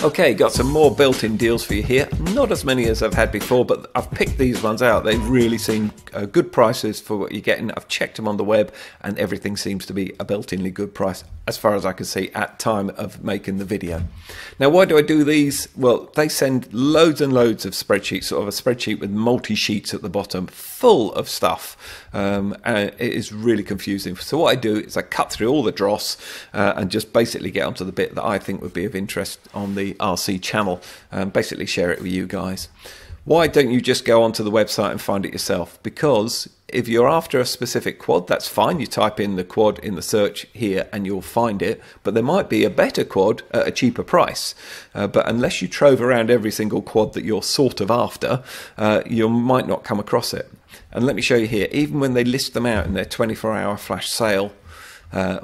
Okay, got some more built-in deals for you here. Not as many as I've had before, but I've picked these ones out. They really seem good prices for what you're getting. I've checked them on the web and everything seems to be a built-inly good price as far as I can see at time of making the video. Now, why do I do these? Well, they send loads and loads of spreadsheets, sort of a spreadsheet with multi-sheets at the bottom, full of stuff. And it is really confusing. So what I do is I cut through all the dross and just basically get onto the bit that I think would be of interest on the RC channel and basically share it with you guys. Why don't you just go onto the website and find it yourself? Because if you're after a specific quad, that's fine. You type in the quad in the search here and you'll find it. But there might be a better quad at a cheaper price. But unless you trove around every single quad that you're sort of after, you might not come across it. And let me show you here, even when they list them out in their 24-hour flash sale,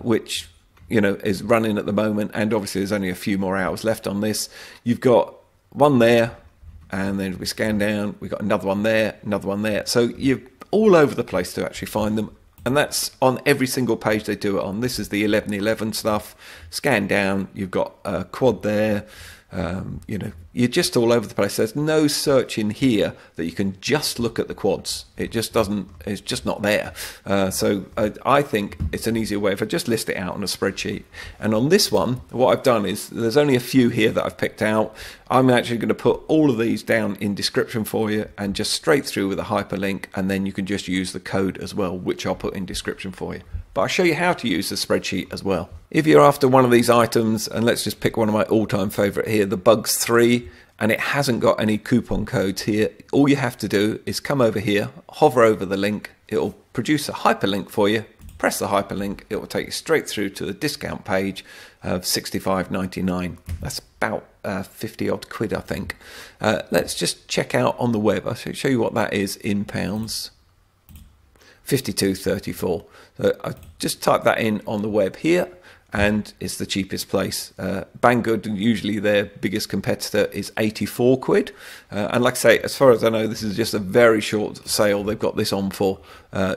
which is running at the moment, and obviously there's only a few more hours left on this, you've got one there, and then we scan down, we've got another one there, another one there. So you're all over the place to actually find them. And that's on every single page they do it on. This is the 1111 stuff. Scan down, you've got a quad there. You're just all over the place. There's no search in here that you can just look at the quads. It just doesn't, it's just not there. So I think it's an easier way if I just list it out on a spreadsheet. And on this one, what I've done is there's only a few here that I've picked out. I'm actually going to put all of these down in description for you and just straight through with a hyperlink, and then you can just use the code as well, which I'll put in description for you. But I'll show you how to use the spreadsheet as well. If you're after one of these items, and let's just pick one of my all-time favorite here, the Bugs 3, and it hasn't got any coupon codes here, all you have to do is come over here, hover over the link, it'll produce a hyperlink for you, press the hyperlink, it will take you straight through to the discount page of $65.99. That's about 50 odd quid, I think. Let's just check out on the web. I'll show you what that is in pounds. 52.34. So I just type that in on the web here, and it's the cheapest place. Banggood, usually their biggest competitor, is 84 quid. And like I say, as far as I know, this is just a very short sale they've got this on for.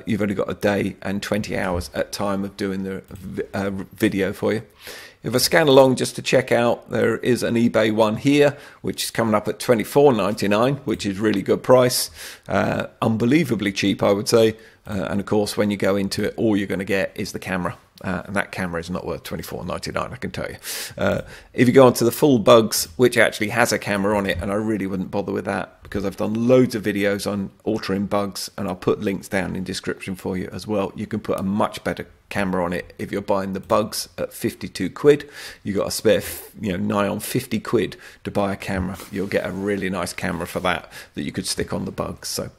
You've only got a day and 20 hours at time of doing the video for you. If I scan along just to check out, there is an eBay one here, which is coming up at $24.99, which is really good price. Unbelievably cheap, I would say. And of course, when you go into it, all you're going to get is the camera. And that camera is not worth $24.99, I can tell you. If you go onto the full Bugs, which actually has a camera on it, and I really wouldn't bother with that because I've done loads of videos on altering Bugs, and I'll put links down in description for you as well. You can put a much better camera on it if you're buying the Bugs at 52 quid. You've got to spare nigh on 50 quid to buy a camera. You'll get a really nice camera for that you could stick on the Bugs. So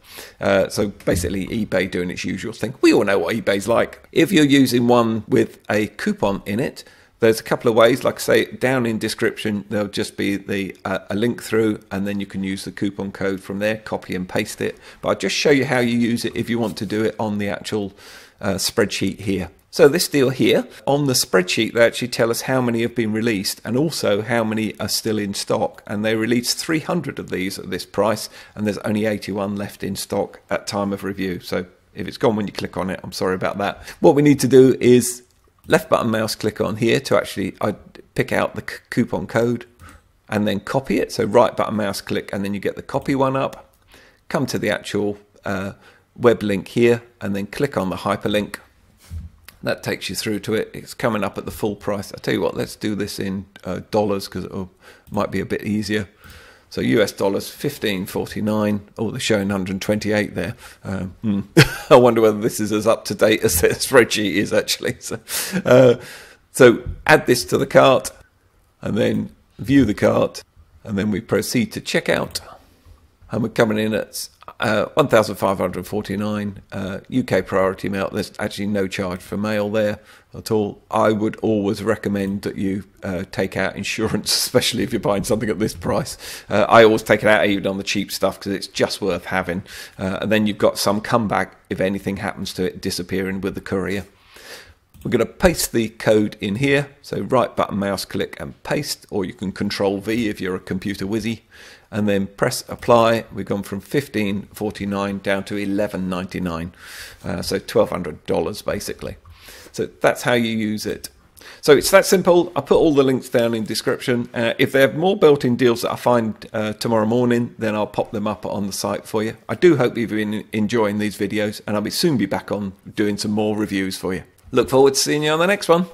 basically eBay doing its usual thing. We all know what eBay's like. If you're using one with a coupon in it, there's a couple of ways. Like I say, down in description there'll just be a link through, and then you can use the coupon code from there, copy and paste it. But I'll just show you how you use it if you want to do it on the actual spreadsheet here. So this deal here, on the spreadsheet they actually tell us how many have been released and also how many are still in stock, and they released 300 of these at this price, and there's only 81 left in stock at time of review. So if it's gone when you click on it, I'm sorry about that. What we need to do is left button mouse click on here to actually pick out the coupon code and then copy it. So right button mouse click and then you get the copy one up. Come to the actual web link here and then click on the hyperlink. That takes you through to it. It's coming up at the full price. I'll tell you what, let's do this in dollars because it might be a bit easier. So US dollars, 15.49. Oh, they're showing 128 there. I wonder whether this is as up to date as their spreadsheet is actually. So add this to the cart and then view the cart, and then we proceed to checkout. And we're coming in at 1,549 UK priority mail. There's actually no charge for mail there at all. I would always recommend that you take out insurance, especially if you're buying something at this price. I always take it out even on the cheap stuff because it's just worth having. And then you've got some comeback if anything happens to it disappearing with the courier. We're going to paste the code in here. So right button mouse click and paste, or you can Control V if you're a computer whizzy, and then press apply. We've gone from $15.49 down to $11.99, so $1,200 basically. So that's how you use it. So it's that simple. I'll put all the links down in description. If they have more built-in deals that I find tomorrow morning, then I'll pop them up on the site for you. I do hope you've been enjoying these videos, and I'll soon be back on doing some more reviews for you. Look forward to seeing you on the next one.